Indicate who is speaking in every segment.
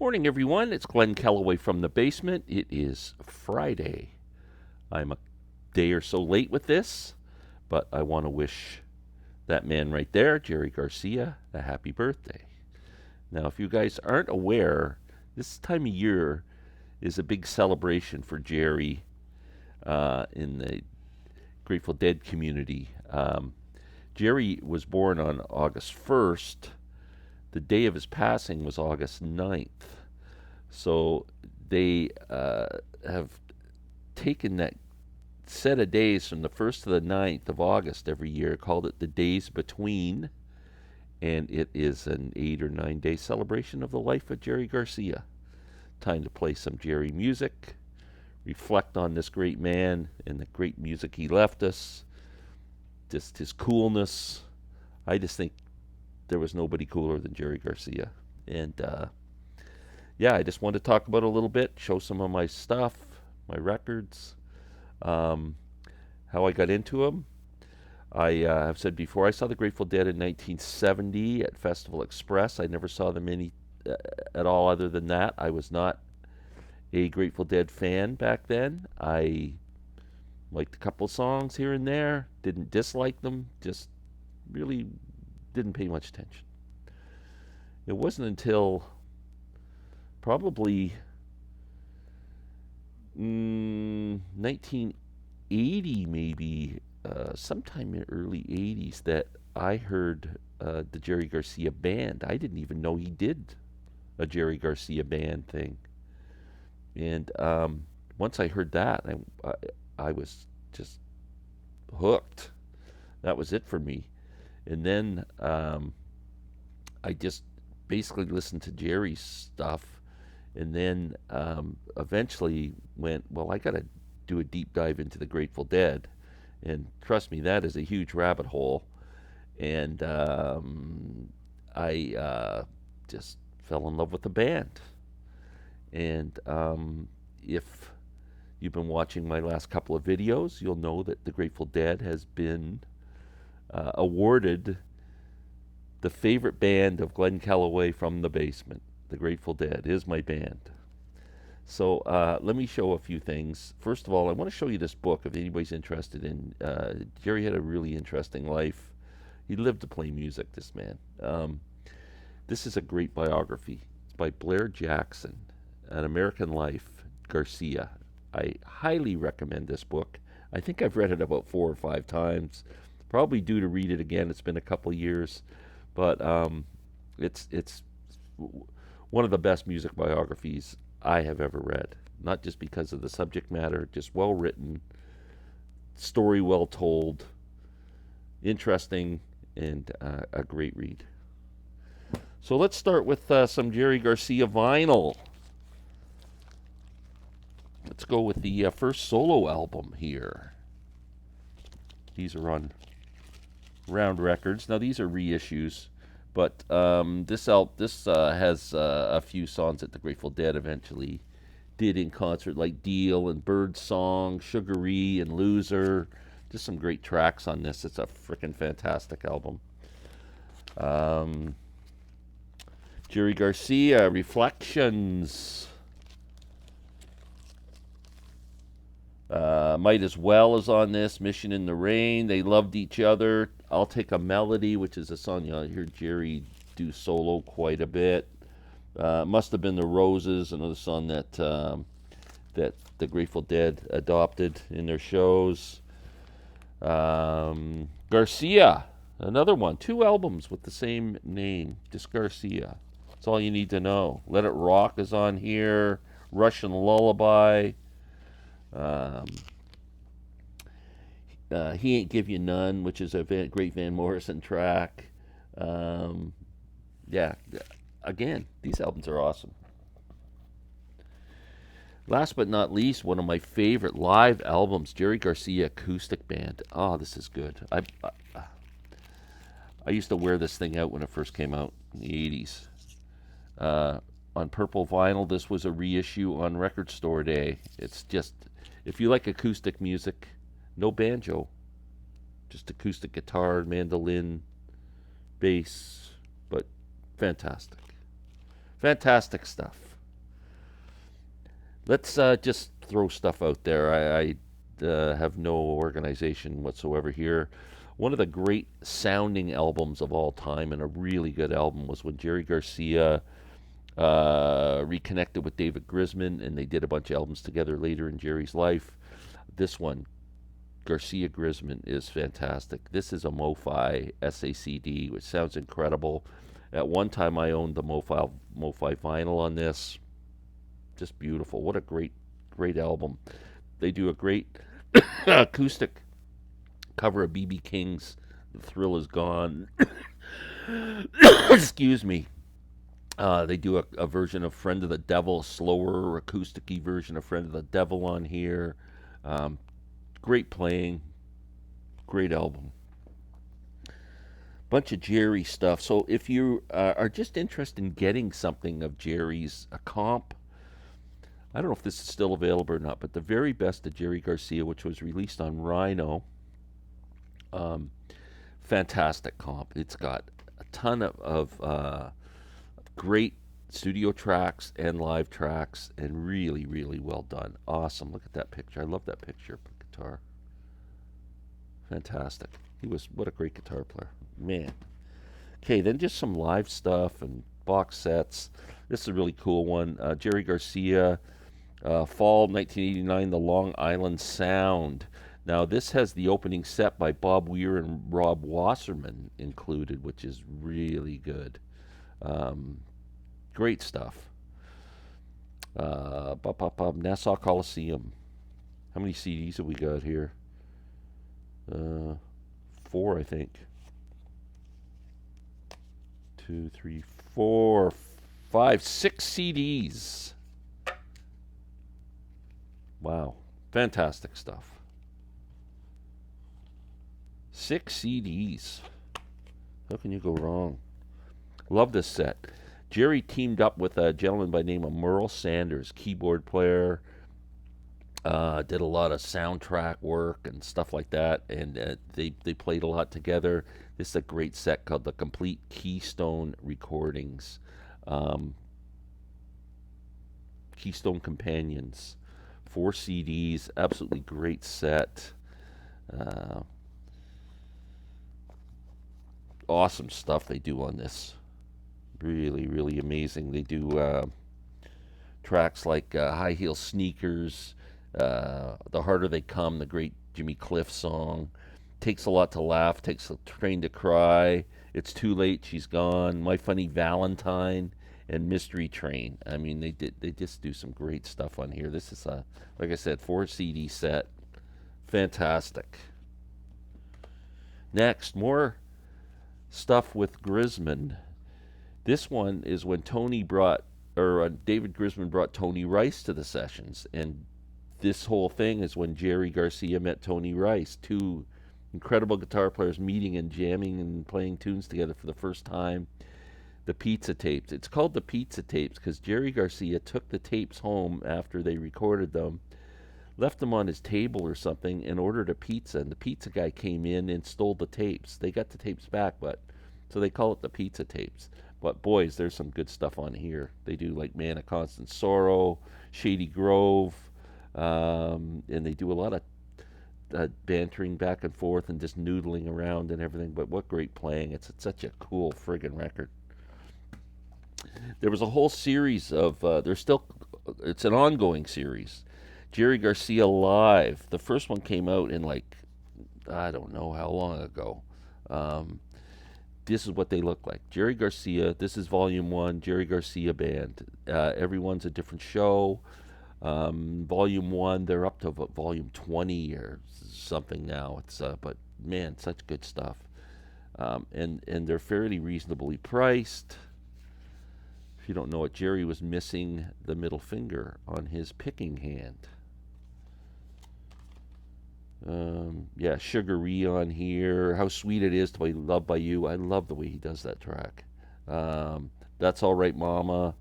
Speaker 1: Morning, everyone. It's Glenn Kellaway from the basement. It is Friday. I'm a day or so late with this, but I want to wish that man right there, Jerry Garcia, a happy birthday. Now, if you guys aren't aware, this time of year is a big celebration for Jerry in the Grateful Dead community. Jerry was born on August 1st. The day of his passing was August 9th. So they have taken that set of days from the 1st to the 9th of August every year, called it the Days Between, and it is an 8 or 9 day celebration of the life of Jerry Garcia. Time to play some Jerry music, reflect on this great man and the great music he left us, just his coolness. I just think there was nobody cooler than Jerry Garcia. And yeah, I just wanted to talk about it a little bit, show some of my stuff, my records, how I got into them. I have said before, I saw the Grateful Dead in 1970 at Festival Express. I never saw them at all other than that. I was not a Grateful Dead fan back then. I liked a couple songs here and there, didn't dislike them, just really didn't pay much attention. It wasn't until probably 1980, maybe, sometime in the early 80s, that I heard the Jerry Garcia band. I didn't even know he did a Jerry Garcia band thing. And once I heard that, I was just hooked. That was it for me. And then I just basically listened to Jerry's stuff, and then eventually went, well, I got to do a deep dive into the Grateful Dead. And trust me, that is a huge rabbit hole. And I just fell in love with the band. And if you've been watching my last couple of videos, you'll know that the Grateful Dead has been awarded the favorite band of Glenn Kellaway from the basement. The Grateful Dead is my band. So let me show a few things. First of all, I want to show you this book if anybody's interested in. Jerry had a really interesting life. He lived to play music, this man. This is a great biography. It's by Blair Jackson, An American Life, Garcia. I highly recommend this book. I think I've read it about 4 or 5 times. Probably due to read it again. It's been a couple years, but it's one of the best music biographies I have ever read. Not just because of the subject matter, just well written, story well told, interesting, and a great read. So let's start with some Jerry Garcia vinyl. Let's go with the first solo album here. These are on Round Records. Now these are reissues, but this has a few songs that the Grateful Dead eventually did in concert, like Deal and Bird Song, Sugaree and Loser. Just some great tracks on this. It's a freaking fantastic album. Jerry Garcia, Reflections. Might As Well is on this. Mission in the Rain. They Loved Each Other. I'll Take a Melody, which is a song you'll hear Jerry do solo quite a bit. Must Have Been the Roses, another song that the Grateful Dead adopted in their shows. Garcia, another one. 2 albums with the same name, just Garcia. That's all you need to know. Let It Rock is on here. Russian Lullaby. He Ain't Give You None, which is a great Van Morrison track. Yeah, again, these albums are awesome. Last but not least, one of my favorite live albums, Jerry Garcia Acoustic Band. Oh, this is good. I used to wear this thing out when it first came out in the 80s. On purple vinyl, this was a reissue on Record Store Day. It's just, if you like acoustic music, no banjo, just acoustic guitar, mandolin, bass, but fantastic. Fantastic stuff. Let's just throw stuff out there. I have no organization whatsoever here. One of the great sounding albums of all time, and a really good album, was when Jerry Garcia reconnected with David Grisman, and they did a bunch of albums together later in Jerry's life. This one, Garcia Grisman, is fantastic. This is a MoFi SACD, which sounds incredible. At one time, I owned the MoFi vinyl on this. Just beautiful. What a great album. They do a great acoustic cover of B.B. King's "The Thrill Is Gone." Excuse me. They do a version of "Friend of the Devil," slower acoustic-y version of "Friend of the Devil" on here. Um, Great playing, great album. Bunch of Jerry stuff. So if you are just interested in getting something of Jerry's, a comp, I don't know if this is still available or not, but the very best of Jerry Garcia, which was released on Rhino, um, fantastic comp. It's got a ton of great studio tracks and live tracks, and really, really well done. Awesome. Look at that picture. I love that picture. Guitar. Fantastic. He was, what a great guitar player. Man. Okay, then just some live stuff and box sets. This is a really cool one. Jerry Garcia, fall 1989, The Long Island Sound. Now, this has the opening set by Bob Weir and Rob Wasserman included, which is really good. Um, Great stuff. Nassau Coliseum. How many CDs have we got here? Uh, 4, I think. 2, 3, 4, 5, 6 CDs. Wow. Fantastic stuff. 6 CDs. How can you go wrong? Love this set. Jerry teamed up with a gentleman by the name of Merle Sanders, keyboard player. Did a lot of soundtrack work and stuff like that, and they played a lot together. This is a great set called the Complete Keystone Recordings, Keystone Companions, 4 CDs, absolutely great set. Uh, awesome stuff they do on this. Really, really amazing. They do tracks like High Heel Sneakers, The Harder They Come, the great Jimmy Cliff song. Takes a Lot to Laugh, Takes a Train to Cry, It's Too Late, She's Gone, My Funny Valentine, and Mystery Train. I mean, they just do some great stuff on here. This is a, like I said, 4 CD set. Fantastic. Next, more stuff with Grisman. This one is when David Grisman brought Tony Rice to the sessions, and this whole thing is when Jerry Garcia met Tony Rice, 2 incredible guitar players meeting and jamming and playing tunes together for the first time. The pizza tapes. It's called the pizza tapes because Jerry Garcia took the tapes home after they recorded them, left them on his table or something, and ordered a pizza. And the pizza guy came in and stole the tapes. They got the tapes back, but so they call it the pizza tapes. But boys, there's some good stuff on here. They do like Man of Constant Sorrow, Shady Grove, and they do a lot of bantering back and forth and just noodling around and everything. But what great playing. It's such a cool friggin' record. There was a whole series of, it's an ongoing series. Jerry Garcia Live. The first one came out in like, I don't know how long ago. This is what they look like. Jerry Garcia, this is volume 1, Jerry Garcia Band. Everyone's a different show. Volume 1, they're up to volume 20 or something now. But man, such good stuff. And they're fairly reasonably priced. If you don't know it, Jerry was missing the middle finger on his picking hand. Yeah, Sugaree on here. How Sweet It Is to Be Loved by You. I love the way he does that track. That's All Right, Mama.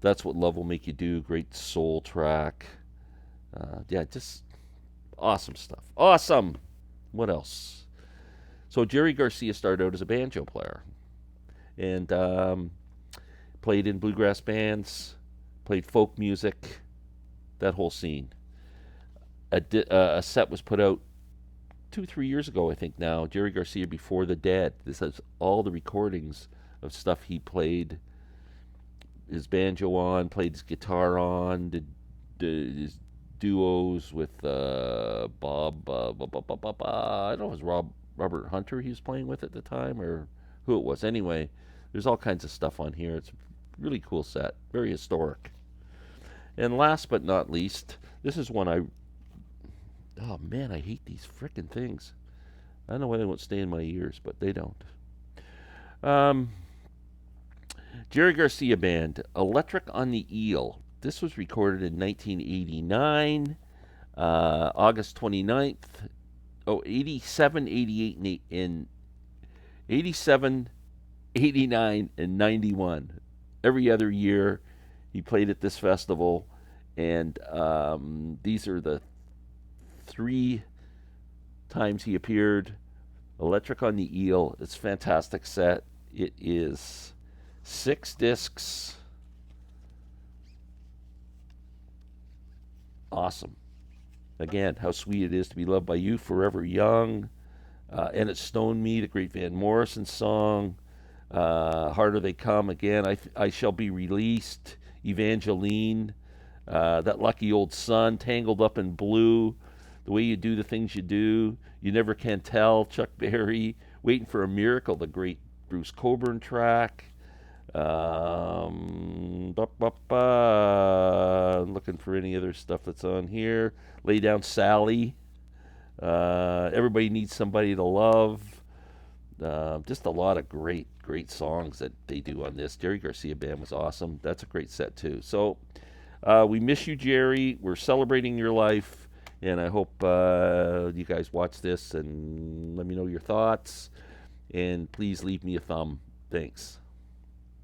Speaker 1: That's What Love Will Make You Do. Great soul track. Yeah, just awesome stuff. Awesome. What else? So Jerry Garcia started out as a banjo player, and played in bluegrass bands, played folk music, that whole scene. A set was put out 2, 3 years ago, I think now. Jerry Garcia Before the Dead. This has all the recordings of stuff he played his banjo on, played his guitar on, did his duos with Bob. I don't know if it was Robert Hunter he was playing with at the time or who it was. Anyway, there's all kinds of stuff on here. It's a really cool set, very historic. And last but not least, this is one I. Oh man, I hate these frickin' things. I don't know why they won't stay in my ears, but they don't. Um, Jerry Garcia Band, Electric on the Eel. This was recorded in 1989, August 29th. Oh, 87, 88, and 87, 89, and 91. Every other year he played at this festival, and these are the 3 times he appeared. Electric on the Eel. It's a fantastic set. It is 6 discs. Awesome. Again, How Sweet It Is to Be Loved by You, Forever Young, And It's Stone Me, the great Van Morrison song, Harder They Come, again, I Shall Be Released, Evangeline, That Lucky Old Sun, Tangled Up in Blue, The Way You Do the Things You Do, You Never Can Tell, Chuck Berry, Waiting for a Miracle, the great Bruce Cockburn track. Looking for any other stuff that's on here. Lay Down Sally. Everybody Needs Somebody to Love. Just a lot of great songs that they do on this. Jerry Garcia Band was awesome. That's a great set too. So we miss you, Jerry. We're celebrating your life, and I hope you guys watch this and let me know your thoughts. And please leave me a thumb. Thanks.